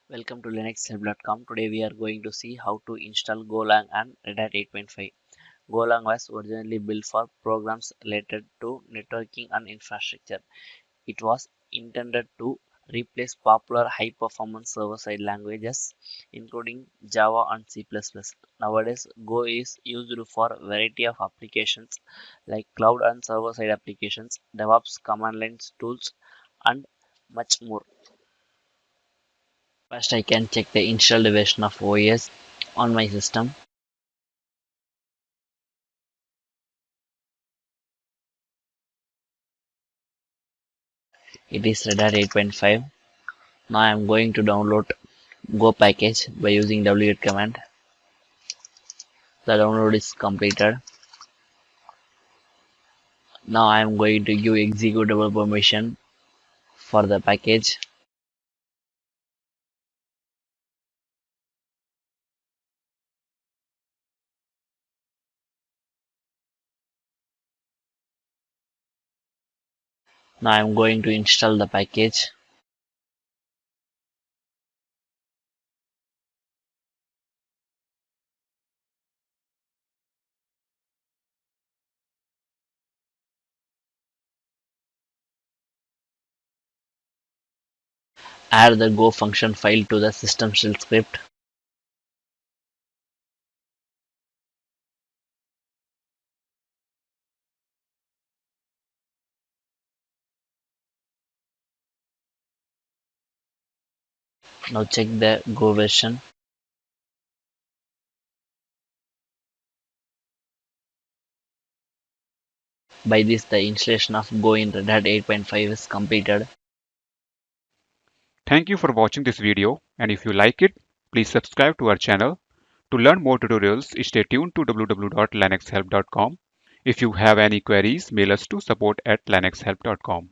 Welcome to linuxhelp.com. Today we are going to see how to install Golang and RedHat 8.5. Golang was originally built for programs related to networking and infrastructure. It was intended to replace popular high-performance server-side languages, including Java and C++. Nowadays, Go is used for a variety of applications like cloud and server-side applications, DevOps, command lines tools, and much more. First, I can check the installed version of OS on my system. It is RedHat 8.5. Now I am going to download Go package by using wget command. The download is completed. Now I am going to give executable permission for the package. Now I am going to install the package. Add the Go function file to the system shell script. Now check the Go version. By this, the installation of Go in RedHat 8.5 is completed. Thank you for watching this video, and if you like it, please subscribe to our channel. To learn more tutorials, stay tuned to www.linuxhelp.com. If you have any queries, mail us to support@linuxhelp.com.